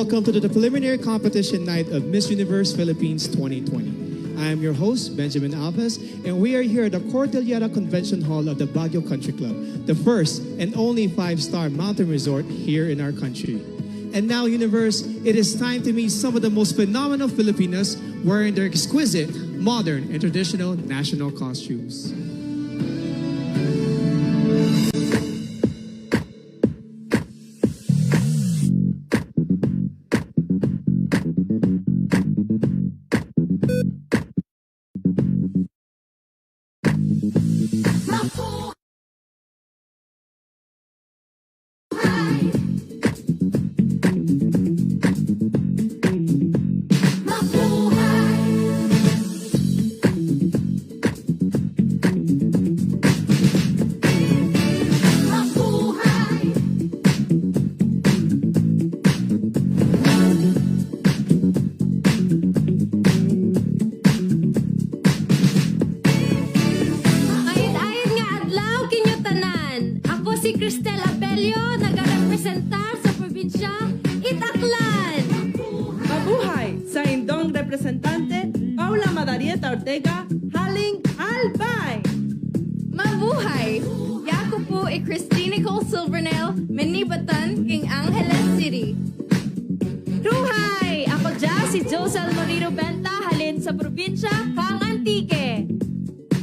welcome to the preliminary competition night of Miss Universe Philippines 2020. I am your host, Benjamin Alves, and we are here at the Cordillera Convention Hall of the Baguio Country Club, the first and only 5-star mountain resort here in our country. And now, Universe, it is time to meet some of the most phenomenal Filipinos wearing their exquisite, modern, and traditional national costumes.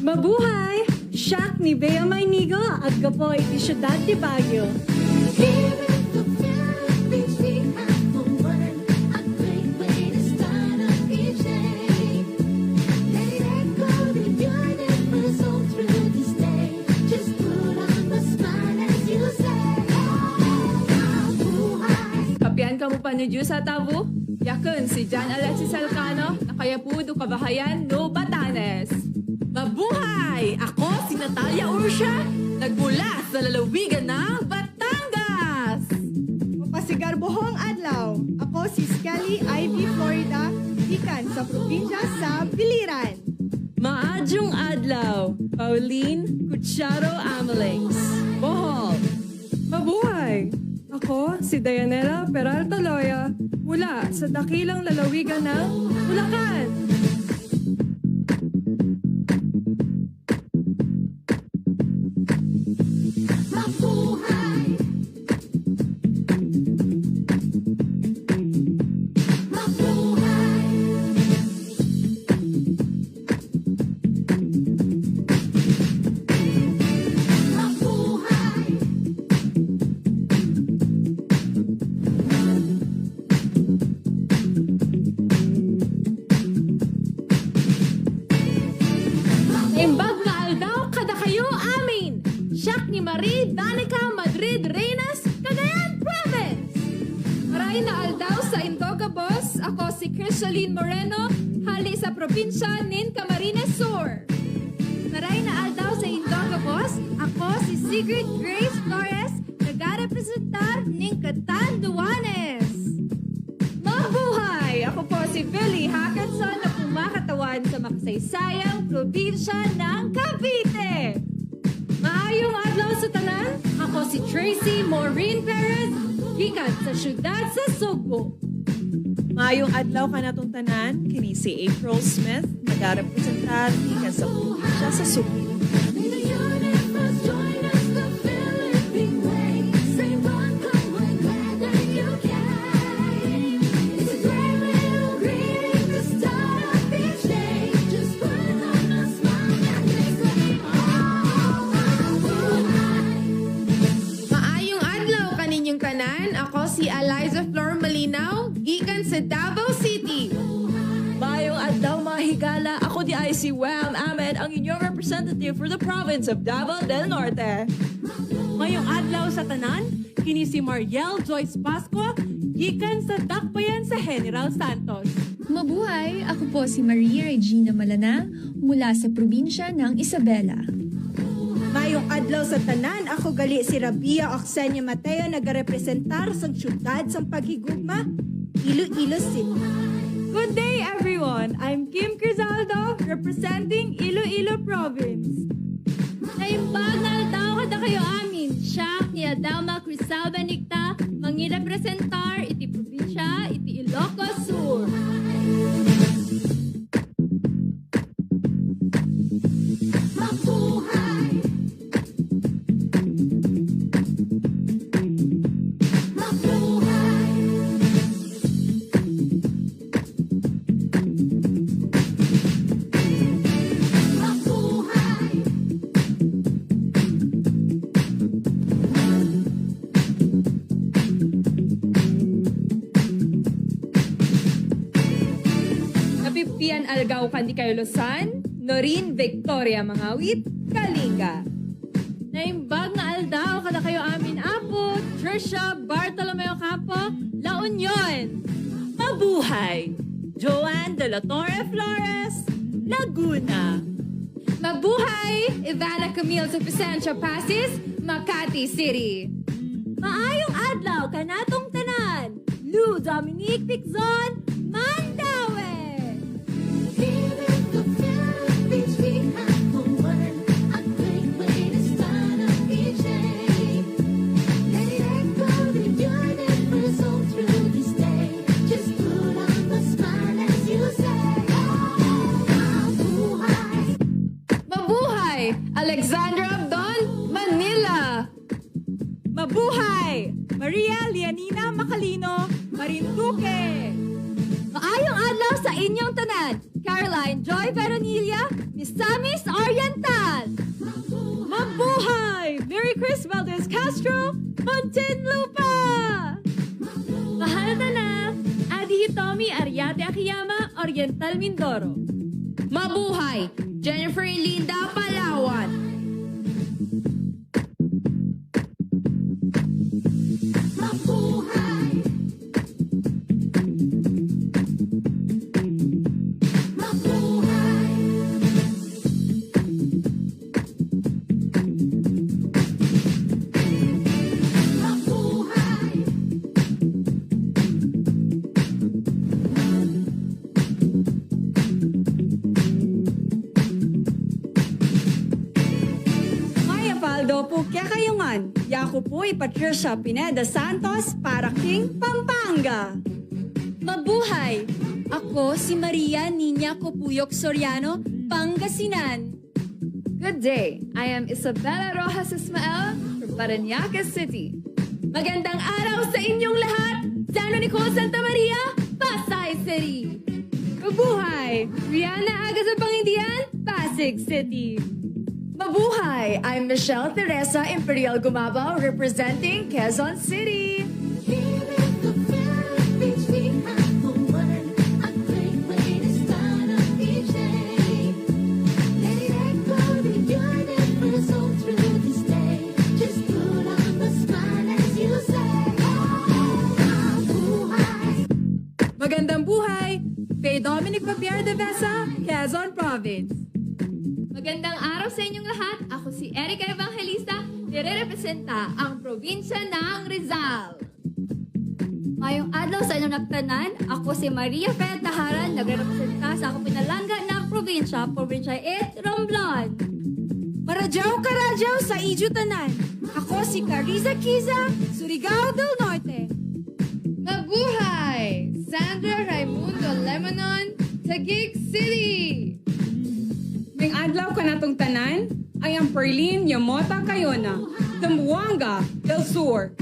Mabuhay! Siak ni Bea Maynigo at gapo iti syudad di Baguio. Kapian kamu panuju sa tabu? Yakun si John Alexis Alcano na kaya po do kabahayan no Batanes. Mabuhay! Ako si Natalia Ursha, nagmula sa lalawigan ng Batangas! Mapasigar buhong adlaw. Ako si Skelly Ivy Florida, ikan sa probinsya sa Biliran. Maadjong adlaw, Pauline Cucharo Amalings, Bohol. Mabuhay! Ako si Dayanela Peralta Loya, mula sa dakilang lalawigan ng Bulacan. Moreno, hali sa probinsya nin Camarines Sur. Maray na aldaw sa Indogabos, ako si Sigrid Grace Flores, nagarepresentar nin Catanduanes. Mabuhay! Ako po si Billy Hackinson na kumakatawan sa makasaysayang probinsya ng Cavite. Maayong adlaw sa tanan, ako si Tracy Maureen Perez, gikan sa syudad sa Sugbo. Maayong adlaw ka natong tanan, kini si April Smith, nagarepresentar ikan sa probinsya sa Subi. Maayong adlaw kaninyong kanan, ako si Eliza Flor Malinaw, gikan sa Davao City. Maayong adlaw mga higala, ako di ay si Wham Ahmed, ang inyong representative for the province of Davao del Norte. Mayong adlaw sa tanan, kini si Mariel Joyce Pascua, gikan sa Dakbayan sa General Santos. Mabuhay! Ako po si Maria Regina Malana mula sa probinsya ng Isabela. Mayong adlaw sa tanan, ako gali si Rabia Oxenia Mateo, nagarepresentar sa syudad sa Paghigugma, Iloilo City. Good day everyone! I'm Kim Crizaldo, representing Iloilo Province. Naimbag na aldaw kada kayo amin, siya ni Adama Crisalba Nicta, mangirepresentar iti probinsya, Ilocos Sur. Napipian Algao Kandi kayo Luzon, Norin Victoria Mangawit, Kalinga. Naimbag nga aldaw kada kayo amin apo, Trisha Bartolomeo Campo, La Union. Mabuhay! Joanne De La Torre Flores, Laguna. Mabuhay! Ivana Camille Supicencio Pasis, Makati City. Maayong adlaw kanatong tanan. Lou Dominique Piczon, Mandaue. Mabuhay! Alexandra Abdon, Manila. Mabuhay! Maria Lianina Macalino, Marinduque. Maayong adlaw sa inyong tanan. Caroline Joy Veronilla, Misamis Oriental. Mabuhay! Mary Chris Valdez Castro, Muntinlupa. Mahal na Adi Hitomi Ariate Akiyama, Oriental Mindoro. Mabuhay! Jennifer Linda Palawan. Maya Paldo po kaya kayungan. Yaku po'y Patricia Pineda Santos para King Pampanga. Mabuhay! Ako si Maria Nina Copuyok Soriano, Pangasinan. Good day. I am Isabella Rojas Ismael from Parañaque City. Magandang araw sa inyong lahat! San Nicole Santa Maria, Pasay City. Mabuhay! Rihanna Aga sa Pangindian, Pasig City. Mabuhay! I'm Michelle Teresa Imperial Gumabao representing Quezon City. Magandang buhay! Kay Dominic Papier de Besa, Quezon Province. Magandang araw sa inyong lahat. Ako si Erica Evangelista, nire-representa ang probinsya ng Rizal. Mayong adlaw sa inyong nagtanan, ako si Maria Fred Taharan, nagre-representa sa akong pinalangga ng probinsya, Probinsya 8, Romblon. Maradyaw karadyaw sa Ijo Tanan, ako si Carissa Kiza, Surigao del Norte. Mabuhay! Sandra Raimundo Lemonon, Taguig City. May adlaw ka natong tanan, ay ang Perlin Yamota Cayona, Zamboanga del Sur.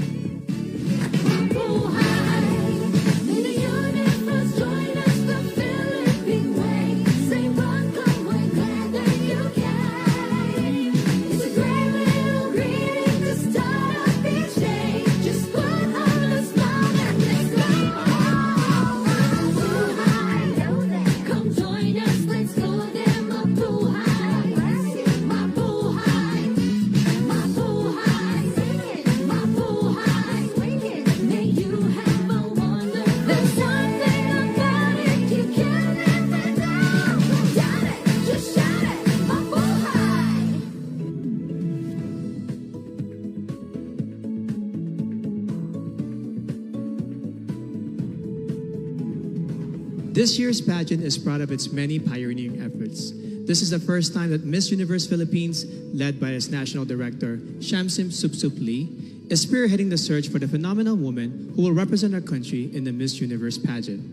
This year's pageant is proud of its many pioneering efforts. This is the first time that Miss Universe Philippines, led by its national director, Shamsim Supsupli, is spearheading the search for the phenomenal woman who will represent our country in the Miss Universe pageant.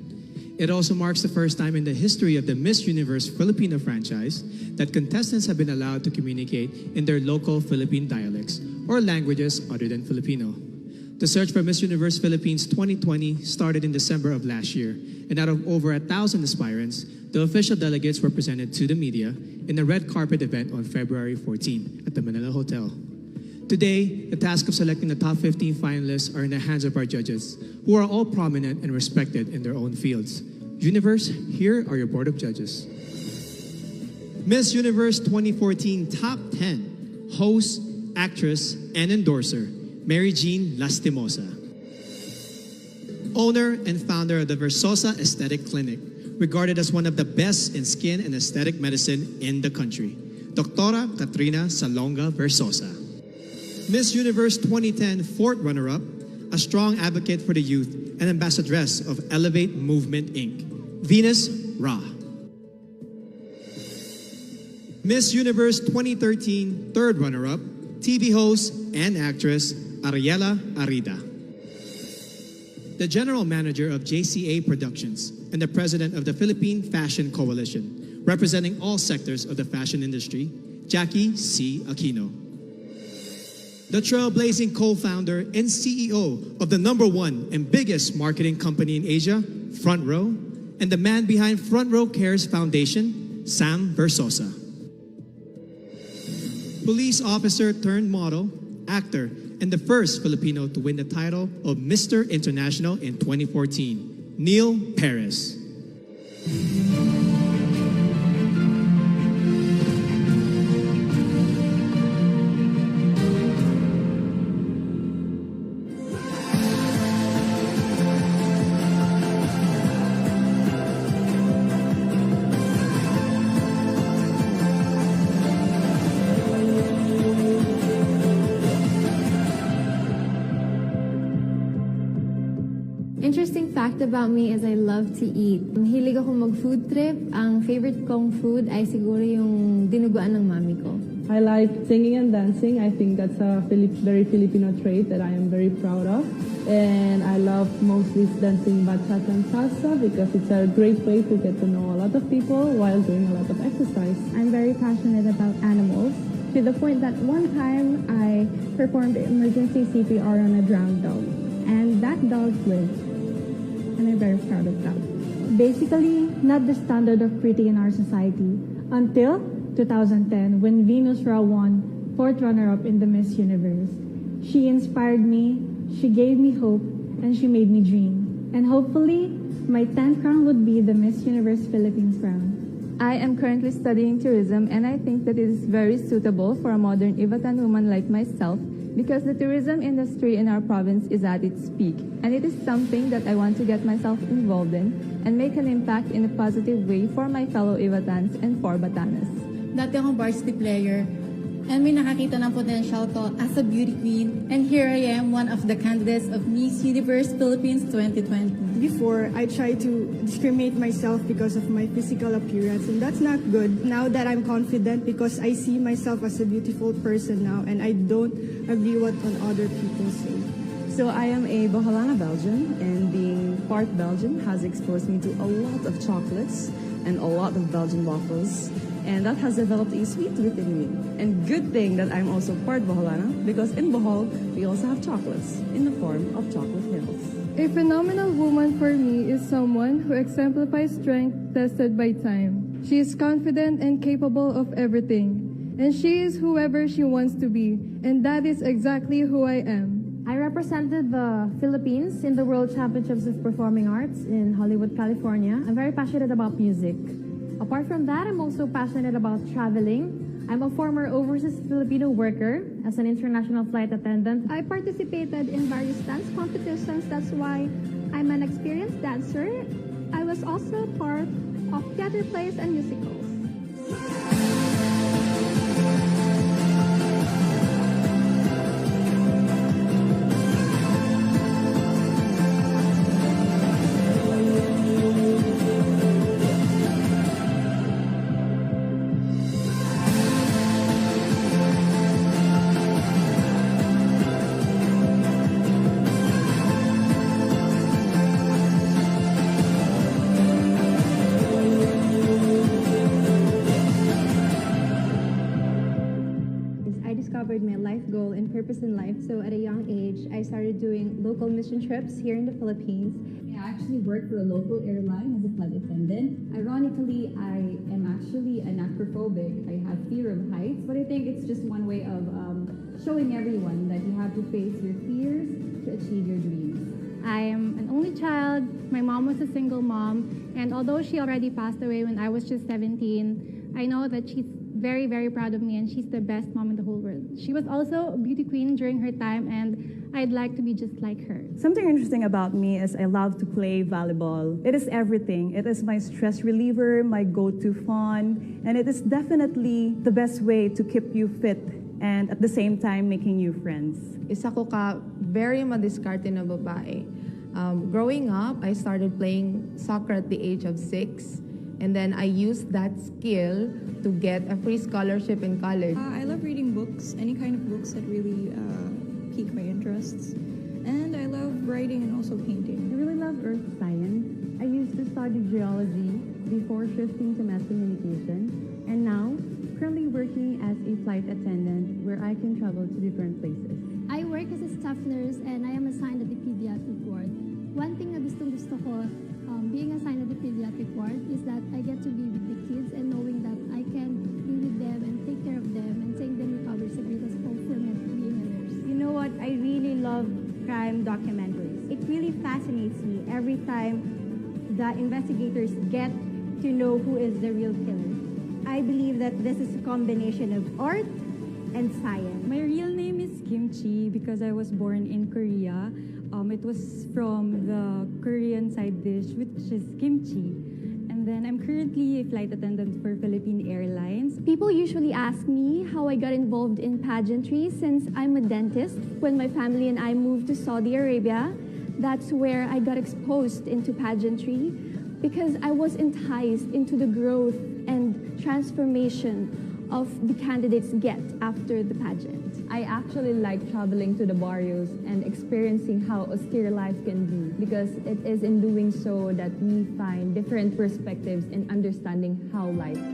It also marks the first time in the history of the Miss Universe Filipino franchise that contestants have been allowed to communicate in their local Philippine dialects or languages other than Filipino. The search for Miss Universe Philippines 2020 started in December of last year, and out of over 1,000 aspirants, the official delegates were presented to the media in a red carpet event on February 14 at the Manila Hotel. Today, the task of selecting the top 15 finalists are in the hands of our judges, who are all prominent and respected in their own fields. Universe, here are your board of judges. Miss Universe 2014 Top 10 Host, Actress, and Endorser, Mary Jean Lastimosa. Owner and founder of the Versosa Aesthetic Clinic, regarded as one of the best in skin and aesthetic medicine in the country, Doctora Katrina Salonga Versosa. Miss Universe 2010 fourth runner-up, a strong advocate for the youth and ambassadress of Elevate Movement Inc., Venus Ra. Miss Universe 2013 third runner-up, TV host and actress Ariela Arida. The general manager of JCA Productions and the president of the Philippine Fashion Coalition, representing all sectors of the fashion industry, Jackie C. Aquino. The trailblazing co-founder and CEO of the #1 and biggest marketing company in Asia, Front Row, and the man behind Front Row Cares Foundation, Sam Versosa. Police officer turned model, actor, and the first Filipino to win the title of Mr. International in 2014, Neil Perez. Interesting fact about me is I love to eat. Hilig ako mag-food trip. Ang favorite kong food ay siguro yung dinuguan ng mami ko. I like singing and dancing. I think that's a very Filipino trait that I am very proud of. And I love mostly dancing bachata and salsa because it's a great way to get to know a lot of people while doing a lot of exercise. I'm very passionate about animals to the point that one time I performed emergency CPR on a drowned dog. And that dog lived. And I'm very proud of that. Basically, not the standard of pretty in our society until 2010 when Venus Ra won fourth runner-up in the Miss Universe. She inspired me, she gave me hope, and she made me dream. And hopefully, my 10th crown would be the Miss Universe Philippines crown. I am currently studying tourism, and I think that it is very suitable for a modern Ivatan woman like myself because the tourism industry in our province is at its peak, and it is something that I want to get myself involved in and make an impact in a positive way for my fellow Ivatans and for Batanes. Dati akong varsity player, and may nakakita ng potential ko as a beauty queen, and here I am, one of the candidates of Miss Universe Philippines 2020. Before, I tried to discriminate myself because of my physical appearance, and that's not good. Now that I'm confident because I see myself as a beautiful person now, and I don't agree what on other people say. So I am a Boholana Belgian, and being part Belgian has exposed me to a lot of chocolates and a lot of Belgian waffles, and that has developed a sweet within me. And good thing that I'm also part Boholana, because in Bohol, we also have chocolates in the form of chocolate hills. A phenomenal woman for me is someone who exemplifies strength tested by time. She is confident and capable of everything. And she is whoever she wants to be. And that is exactly who I am. I represented the Philippines in the World Championships of Performing Arts in Hollywood, California. I'm very passionate about music. Apart from that, I'm also passionate about traveling. I'm a former overseas Filipino worker as an international flight attendant. I participated in various dance competitions. That's why I'm an experienced dancer. I was also part of theater plays and musicals. discovered my life goal and purpose in life. So at a young age, I started doing local mission trips here in the Philippines. I actually work for a local airline as a flight attendant. Ironically, I am actually an acrophobic. I have fear of heights, but I think it's just one way of showing everyone that you have to face your fears to achieve your dreams. I am an only child. My mom was a single mom, and although she already passed away when I was just 17, I know that she's very, very proud of me, and she's the best mom in the whole world. She was also a beauty queen during her time, and I'd like to be just like her. Something interesting about me is I love to play volleyball. It is everything. It is my stress reliever, my go-to fun, and it is definitely the best way to keep you fit and at the same time making new friends. Isa ko ka very madiskarte na babae. Growing up, I started playing soccer at the age of 6. And then I used that skill to get a free scholarship in college. I love reading books, any kind of books that really pique my interests. And I love writing and also painting. I really love earth science. I used to study geology before shifting to mass communication. And now, currently working as a flight attendant where I can travel to different places. I work as a staff nurse and I am assigned at the pediatric ward. One thing na gusto ko being assigned at the pediatric ward is that I get to be with the kids and knowing that I can be with them and take care of them and seeing them recover is the greatest fulfillment being a nurse. You know what? I really love crime documentaries. It really fascinates me every time the investigators get to know who is the real killer. I believe that this is a combination of art and science. My real name is Kimchi because I was born in Korea. It was from the Korean side dish, which is kimchi. And then I'm currently a flight attendant for Philippine Airlines. People usually ask me how I got involved in pageantry since I'm a dentist. When my family and I moved to Saudi Arabia, that's where I got exposed into pageantry because I was enticed into the growth and transformation of the candidates get after the pageant. I actually like traveling to the barrios and experiencing how austere life can be because it is in doing so that we find different perspectives in understanding how life is.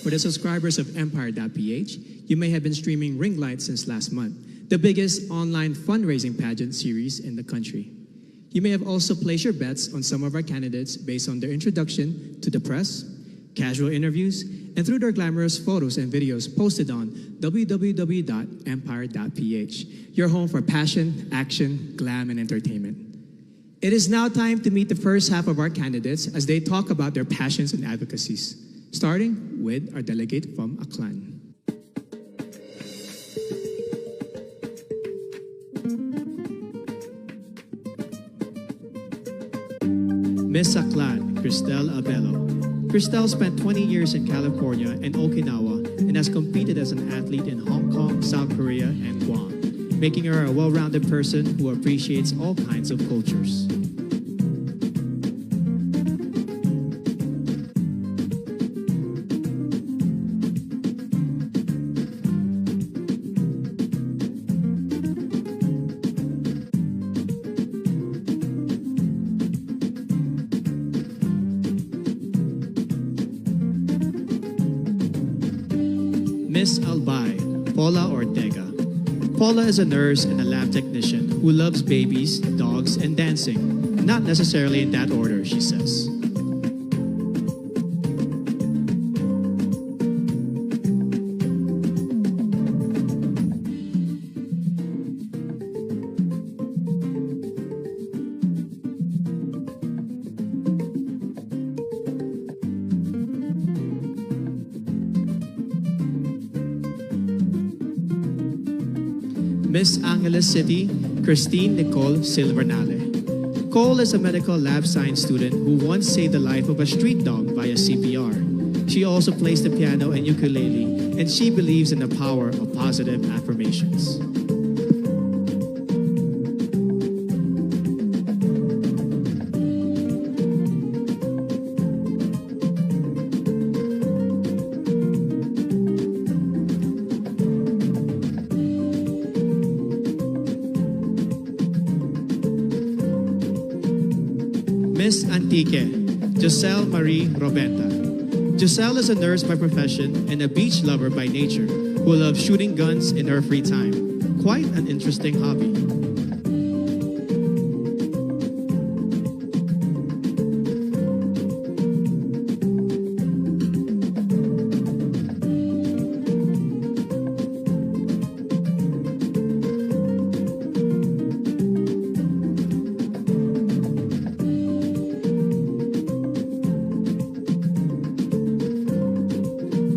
For the subscribers of Empire.ph, you may have been streaming Ring Light since last month, the biggest online fundraising pageant series in the country. You may have also placed your bets on some of our candidates based on their introduction to the press, casual interviews, and through their glamorous photos and videos posted on www.empire.ph, your home for passion, action, glam, and entertainment. It is now time to meet the first half of our candidates as they talk about their passions and advocacies, starting with our delegate from Aklan. Miss Aklan, Cristel Abello. Cristel spent 20 years in California and Okinawa and has competed as an athlete in Hong Kong, South Korea, and Guam, making her a well-rounded person who appreciates all kinds of cultures. Miss Albay, Paula Ortega. Paula is a nurse and a lab technician who loves babies, dogs, and dancing. Not necessarily in that order, she says. Miss Angeles City, Christine Nicole Silvernale. Cole is a medical lab science student who once saved the life of a street dog via CPR. She also plays the piano and ukulele, and she believes in the power of positive affirmations. Antique, Joselle Marie Robenta. Joselle is a nurse by profession and a beach lover by nature who loves shooting guns in her free time. Quite an interesting hobby.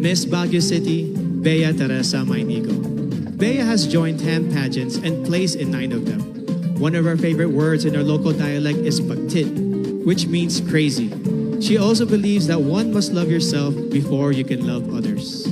Miss Baguio City, Bea Teresa Mainigo. Bea has joined 10 pageants and placed in 9 of them. One of her favorite words in her local dialect is bagtit, which means crazy. She also believes that one must love yourself before you can love others.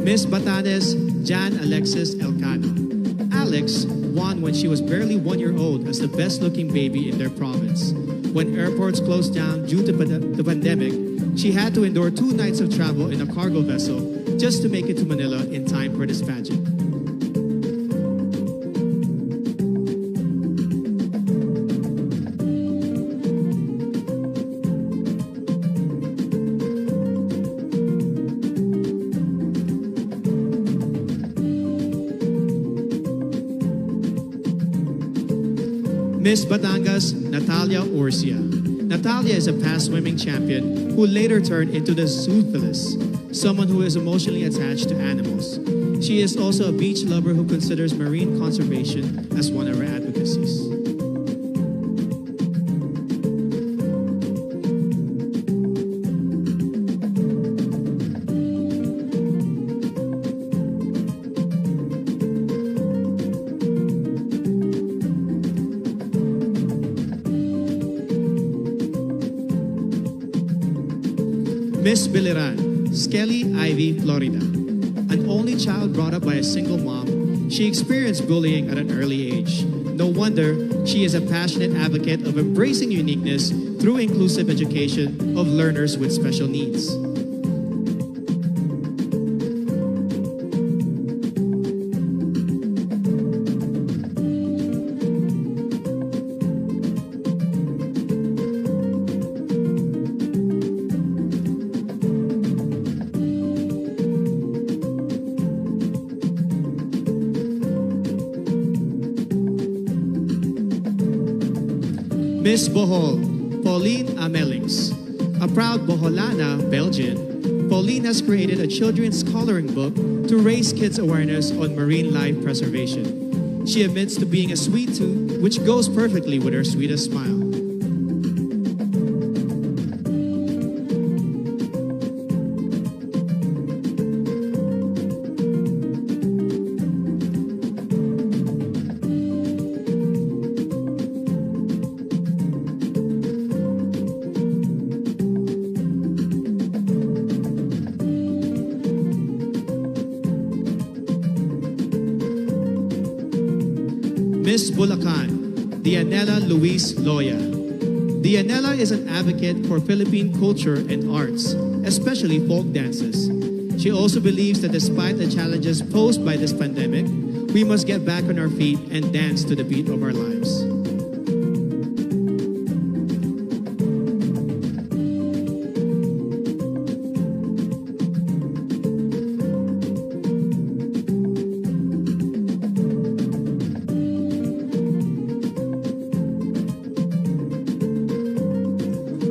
Miss Batanes, Jan Alexis Elcano. Alex won when she was barely 1 year old as the best-looking baby in their province. When airports closed down due to the pandemic, she had to endure 2 nights of travel in a cargo vessel just to make it to Manila in time for this pageant. Miss Batangas, Natalia Orsia. Natalia is a past swimming champion who later turned into the zoophilist, someone who is emotionally attached to animals. She is also a beach lover who considers marine conservation as one of her advocacies. Miss Biliran, Skelly Ivy, Florida. An only child brought up by a single mom, she experienced bullying at an early age. No wonder she is a passionate advocate of embracing uniqueness through inclusive education of learners with special needs. Miss Bohol, Pauline Amelings. A proud Boholana, Belgian, Pauline has created a children's coloring book to raise kids' awareness on marine life preservation. She admits to being a sweet tooth, which goes perfectly with her sweetest smile. Miss Bulacan, Dianela Luis Loya. Dianela is an advocate for Philippine culture and arts, especially folk dances. She also believes that despite the challenges posed by this pandemic, we must get back on our feet and dance to the beat of our lives.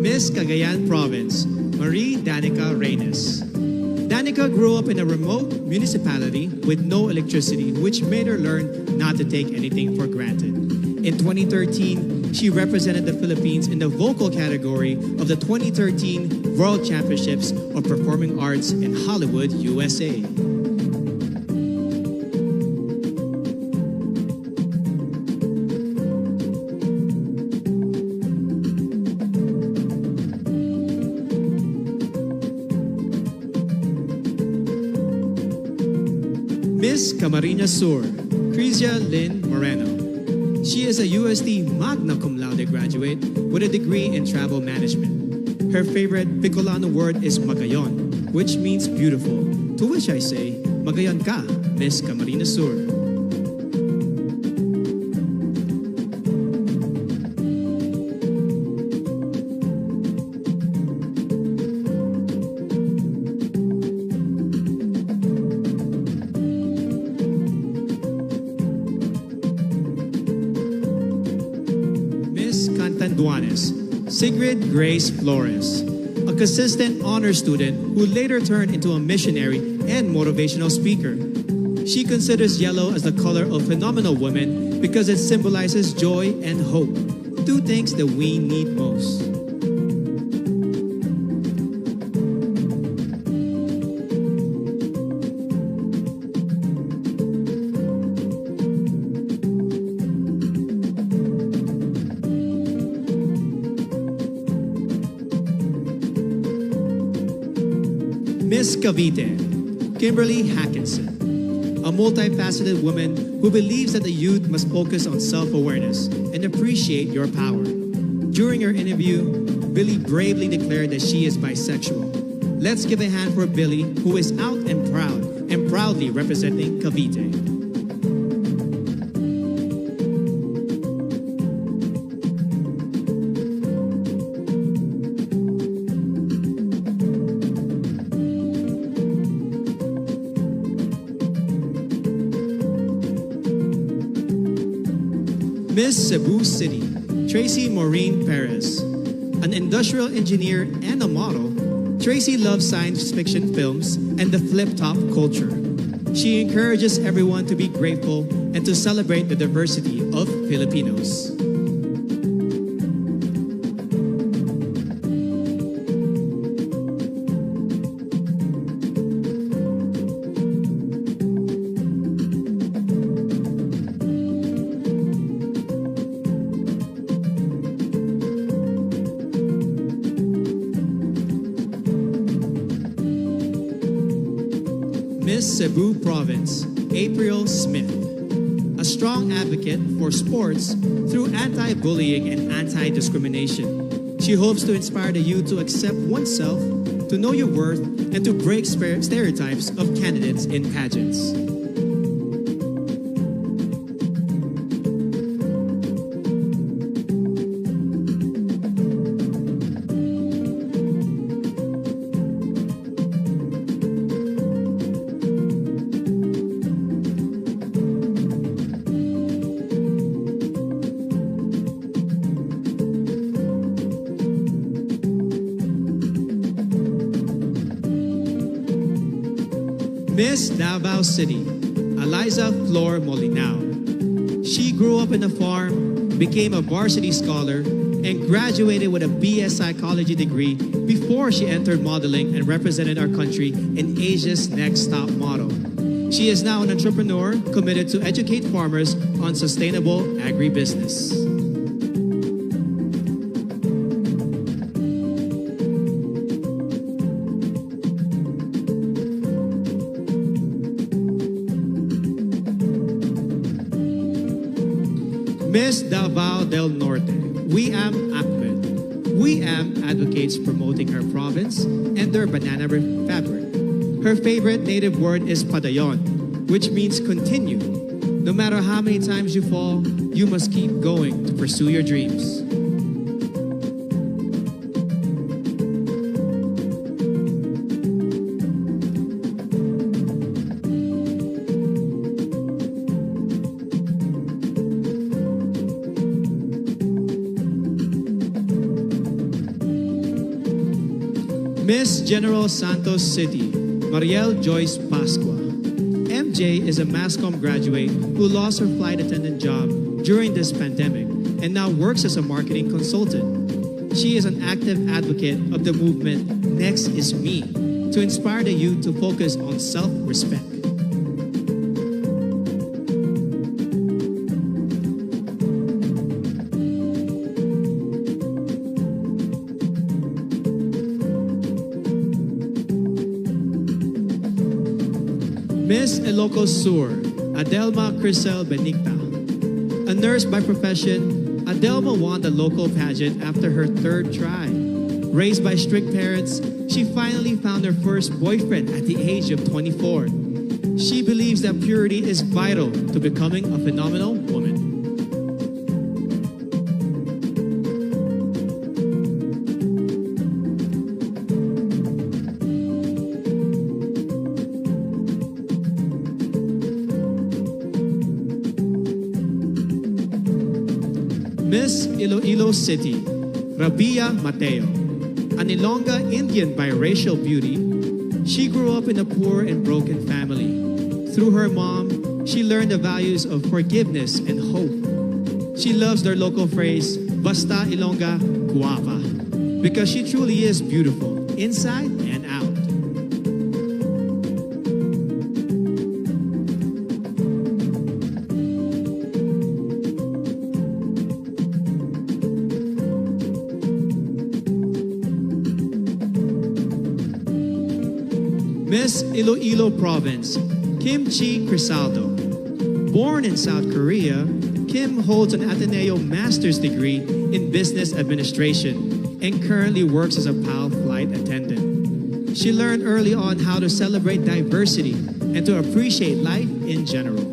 Miss Cagayan Province, Marie Danica Reynes. Danica grew up in a remote municipality with no electricity, which made her learn not to take anything for granted. In 2013, she represented the Philippines in the vocal category of the 2013 World Championships of Performing Arts in Hollywood, USA. Miss Camarines Sur, Crizia Lynn Moreno. She is a UST magna cum laude graduate with a degree in travel management. Her favorite Bicolano word is magayon, which means beautiful, to which I say, magayon ka, Miss Camarines Sur. Sigrid Grace Flores, a consistent honor student who later turned into a missionary and motivational speaker. She considers yellow as the color of phenomenal women because it symbolizes joy and hope, two things that we need most. Miss Cavite, Kimberly Hackinson, a multifaceted woman who believes that the youth must focus on self-awareness and appreciate your power. During her interview, Billy bravely declared that she is bisexual. Let's give a hand for Billy, who is out and proudly representing Cavite. Miss Cebu City, Tracy Maureen Perez. An industrial engineer and a model, Tracy loves science fiction films and the flip-top culture. She encourages everyone to be grateful and to celebrate the diversity of Filipinos. Miss Cebu Province, April Smith, a strong advocate for sports through anti-bullying and anti-discrimination. She hopes to inspire the youth to accept oneself, to know your worth, and to break stereotypes of candidates in pageants. Miss Davao City, Eliza Flor Molinao. She grew up in a farm, became a varsity scholar, and graduated with a BS Psychology degree before she entered modeling and represented our country in Asia's Next Top Model. She is now an entrepreneur committed to educate farmers on sustainable agribusiness. Miss Davao del Norte, Weam Ahmed. Weam advocates promoting her province and their banana fabric. Her favorite native word is padayon, which means continue. No matter how many times you fall, you must keep going to pursue your dreams. Miss General Santos City, Mariel Joyce Pascua. MJ is a MASCOM graduate who lost her flight attendant job during this pandemic and now works as a marketing consultant. She is an active advocate of the movement Next is Me to inspire the youth to focus on self-respect. Miss Ilocos Sur, Adelma Crisel Benigta. A nurse by profession, Adelma won the local pageant after her third try. Raised by strict parents, she finally found her first boyfriend at the age of 24. She believes that purity is vital to becoming a phenomenal woman. Miss Iloilo City, Rabia Mateo. An Ilongga Indian biracial beauty, she grew up in a poor and broken family. Through her mom, she learned the values of forgiveness and hope. She loves their local phrase, Basta Ilongga Guapa, because she truly is beautiful, inside and out. Miss Iloilo Province, Kim Chi Crisaldo. Born in South Korea, Kim holds an Ateneo Master's degree in Business Administration and currently works as a PAL flight attendant. She learned early on how to celebrate diversity and to appreciate life in general.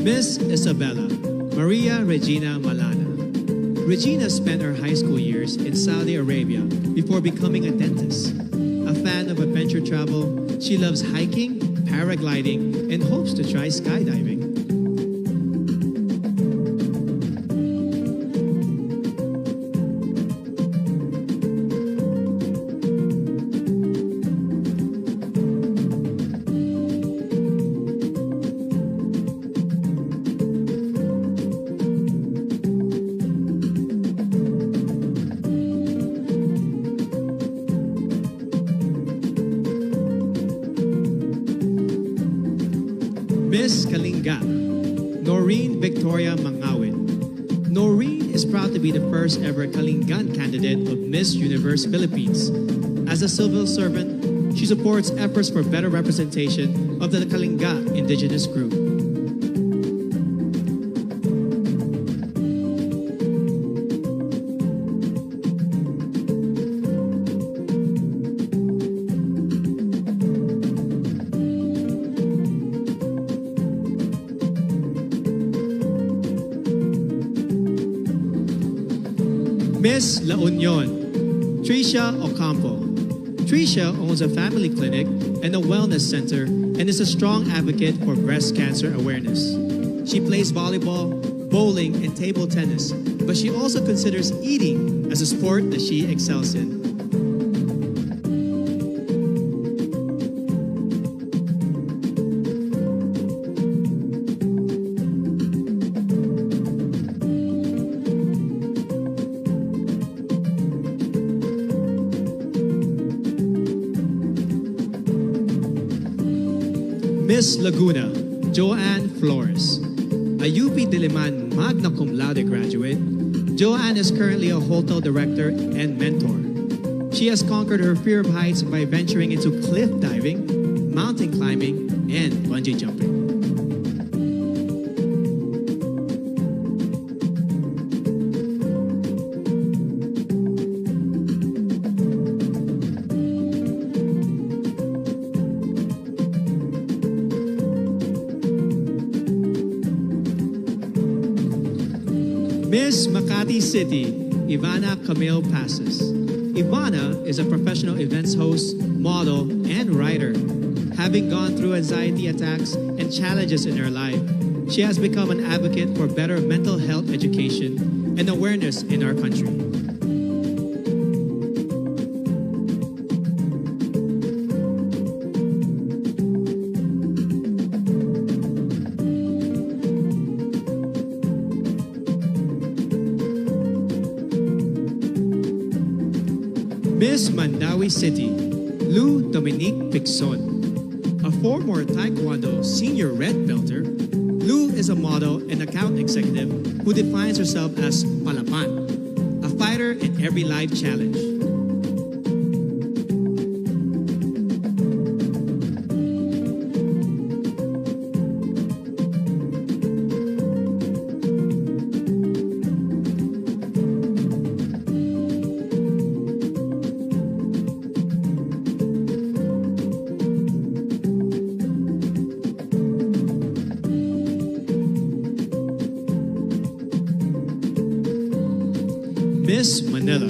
Miss Isabella Maria Regina Malana. Regina spent her high school years in Saudi Arabia before becoming a dentist. A fan of adventure travel, she loves hiking, paragliding, and hopes to try skydiving. Miss Kalinga, Noreen Victoria Mangawin. Noreen is proud to be the first ever Kalingan candidate of Miss Universe Philippines. As a civil servant, she supports efforts for better representation of the Kalinga indigenous group. Miss La Union, Tricia Ocampo. Tricia owns a family clinic and a wellness center and is a strong advocate for breast cancer awareness. She plays volleyball, bowling, and table tennis, but she also considers eating as a sport that she excels in. Miss Laguna, Joanne Flores. A UP Diliman magna cum laude graduate, Joanne is currently a hotel director and mentor. She has conquered her fear of heights by venturing into cliff diving, mountain climbing, and bungee jumping. Miss Makati City, Ivana Camille Passes. Ivana is a professional events host, model, and writer. Having gone through anxiety attacks and challenges in her life, she has become an advocate for better mental health education and awareness in our country. Miss Mandawi City, Lou Dominique Pixon. A former Taekwondo senior red belter, Lou is a model and account executive who defines herself as Palapan, a fighter in every life challenge. Miss Manila,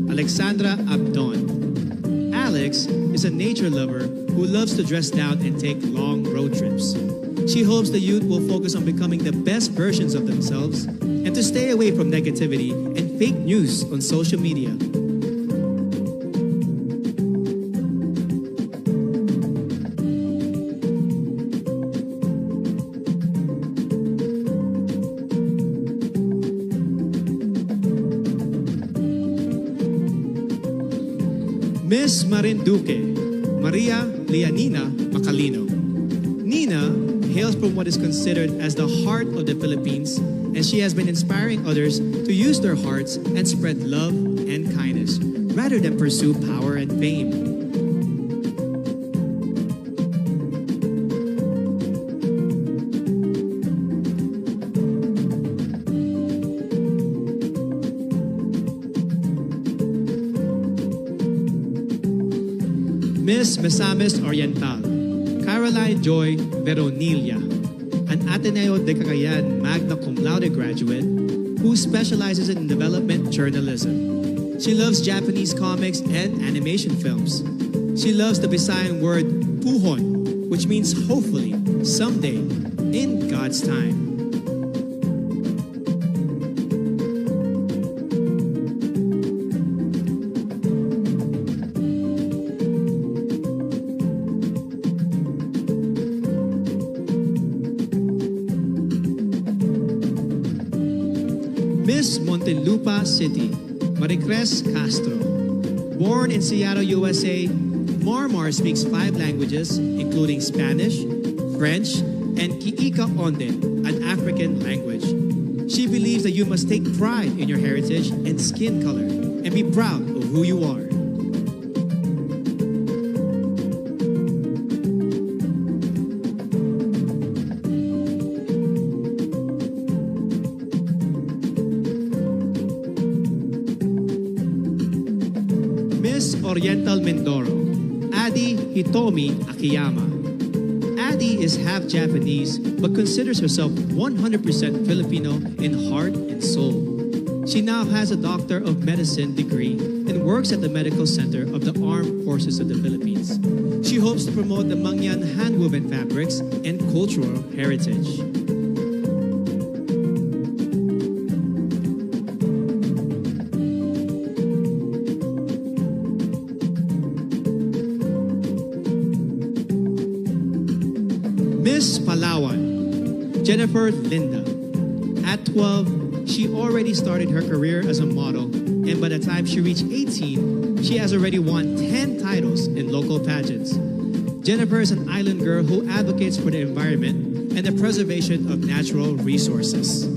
Alexandra Abdon. Alex is a nature lover who loves to dress down and take long road trips. She hopes the youth will focus on becoming the best versions of themselves and to stay away from negativity and fake news on social media. Miss Marinduque, Maria Leonina Macalino. Nina hails from what is considered as the heart of the Philippines, and she has been inspiring others to use their hearts and spread love and kindness rather than pursue power and fame. Miss Misamis Oriental, Caroline Joy Veronilla, an Ateneo de Cagayan magna cum laude graduate who specializes in development journalism. She loves Japanese comics and animation films. She loves the Visayan word puhon, which means hopefully, someday, in God's time. Miss Montelupa City, Maricres Castro. Born in Seattle, USA, Marmar speaks 5 languages, including Spanish, French, and Kiika Onde, an African language. She believes that you must take pride in your heritage and skin color and be proud of who you are. Miss Oriental Mindoro, Adi Hitomi Akiyama. Adi is half Japanese but considers herself 100% Filipino in heart and soul. She now has a Doctor of Medicine degree and works at the Medical Center of the Armed Forces of the Philippines. She hopes to promote the Mangyan hand-woven fabrics and cultural heritage. Miss Palawan, Jennifer Linda. At 12, she already started her career as a model, and by the time she reached 18, she has already won 10 titles in local pageants. Jennifer is an island girl who advocates for the environment and the preservation of natural resources.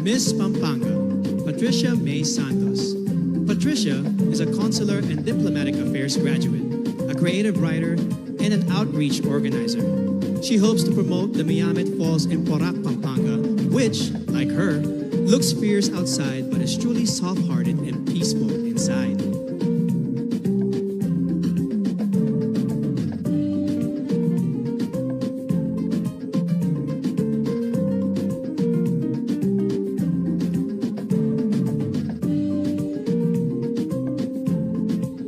Miss Pampanga, Patricia May Santos. Patricia is a consular and diplomatic affairs graduate, a creative writer, and an outreach organizer. She hopes to promote the Miamet Falls in Porac, Pampanga, which, like her, looks fierce outside but is truly soft-hearted and peaceful inside.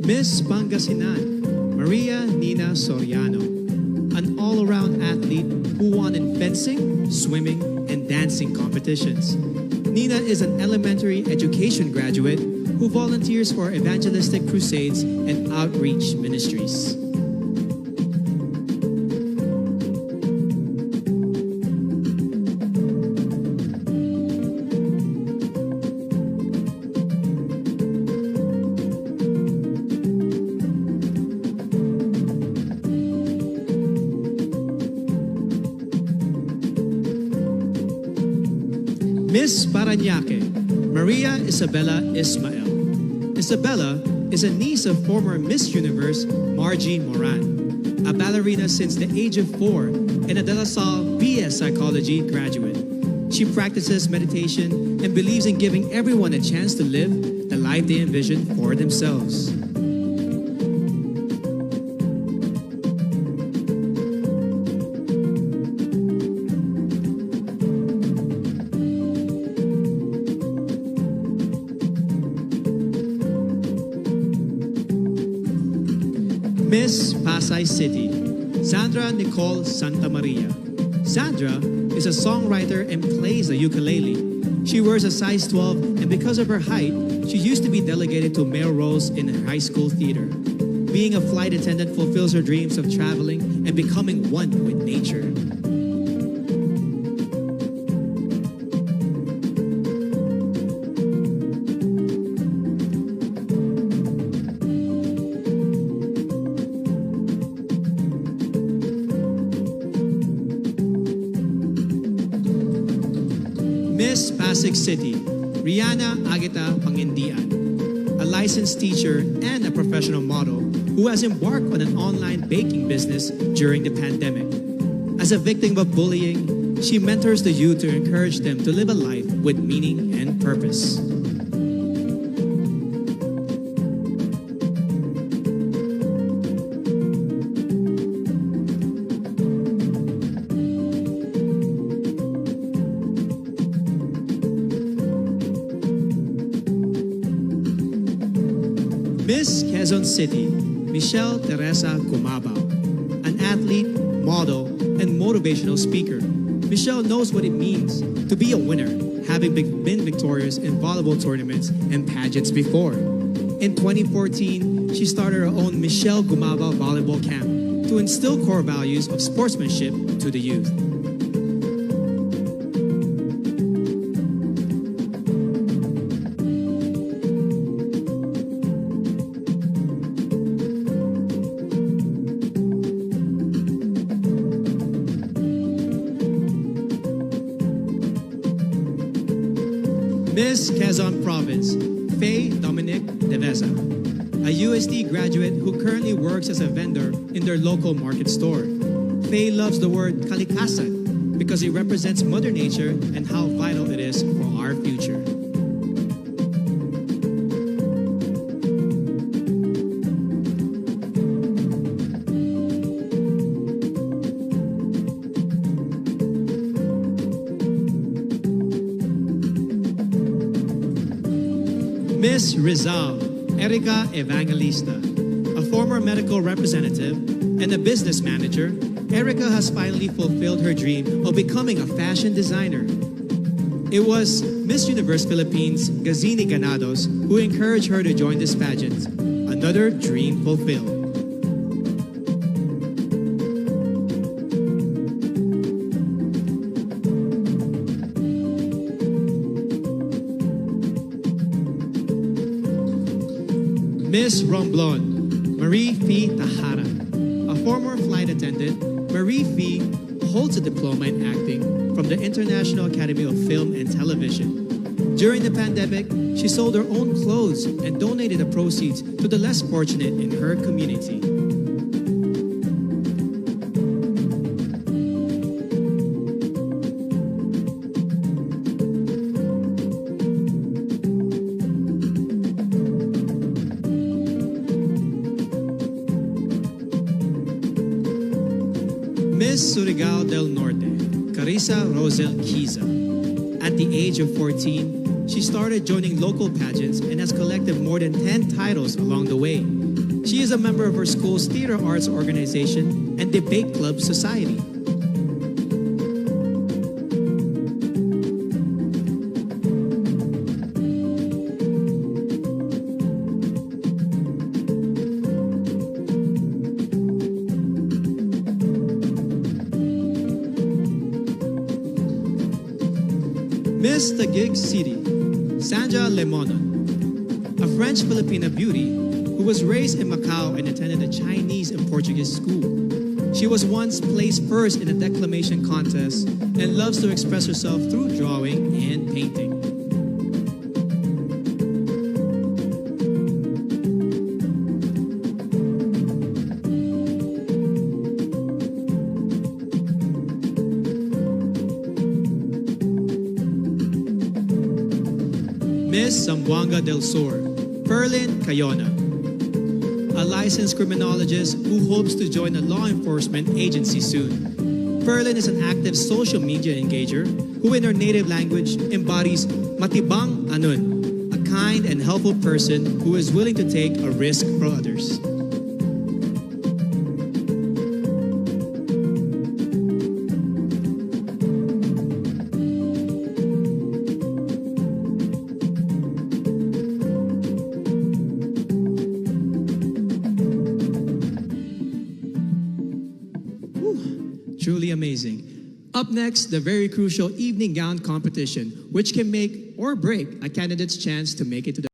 Miss Pangasinan, Maria Nina Soriano, an all-around athlete who won in fencing, swimming, and dancing competitions. Nina is an elementary education graduate who volunteers for evangelistic crusades and outreach ministries. Miss Parañaque, Maria Isabella Ismael. Isabella is a niece of former Miss Universe Margie Moran, a ballerina since the age of 4 and a De La Salle BS Psychology graduate. She practices meditation and believes in giving everyone a chance to live the life they envision for themselves. Miss Pasay City, Sandra Nicole Santa Maria. Sandra is a songwriter and plays the ukulele. She wears a size 12, and because of her height, she used to be delegated to male roles in her high school theater. Being a flight attendant fulfills her dreams of traveling and becoming one with nature. Miss Pasig City, Rihanna Agita Pangindian, a licensed teacher and a professional model who has embarked on an online baking business during the pandemic. As a victim of bullying, she mentors the youth to encourage them to live a life with meaning and purpose. Miss Quezon City, Michelle Teresa Gumabao, an athlete, model, and motivational speaker. Michelle knows what it means to be a winner, having been victorious in volleyball tournaments and pageants before. In 2014, she started her own Michelle Gumabao Volleyball Camp to instill core values of sportsmanship to the youth. Miss Quezon Province, Faye Dominic Deveza, a USD graduate who currently works as a vendor in their local market store. Faye loves the word kalikasan because it represents Mother Nature and how vital it is for our future. Miss Rizal, Erica Evangelista, a former medical representative and a business manager, Erica has finally fulfilled her dream of becoming a fashion designer. It was Miss Universe Philippines Gazini Ganados who encouraged her to join this pageant. Another dream fulfilled. Miss Romblon, Marie Fee Tahara. A former flight attendant, Marie Fee holds a diploma in acting from the International Academy of Film and Television. During the pandemic, she sold her own clothes and donated the proceeds to the less fortunate in her community. Miss Surigao del Norte, Carissa Rosel Kiza. At the age of 14, she started joining local pageants and has collected more than 10 titles along the way. She is a member of her school's theater arts organization and Debate Club Society. Miss Taguig City, Sandra Lemonon, a French-Filipina beauty who was raised in Macau and attended a Chinese and Portuguese school. She was once placed first in a declamation contest and loves to express herself through drawing and painting. Miss Zamboanga del Sur, Perlin Cayona, a licensed criminologist who hopes to join a law enforcement agency soon. Perlin is an active social media engager who in her native language embodies Matibang Anun, a kind and helpful person who is willing to take a risk for others. Truly amazing. Up next, the very crucial evening gown competition, which can make or break a candidate's chance to make it to the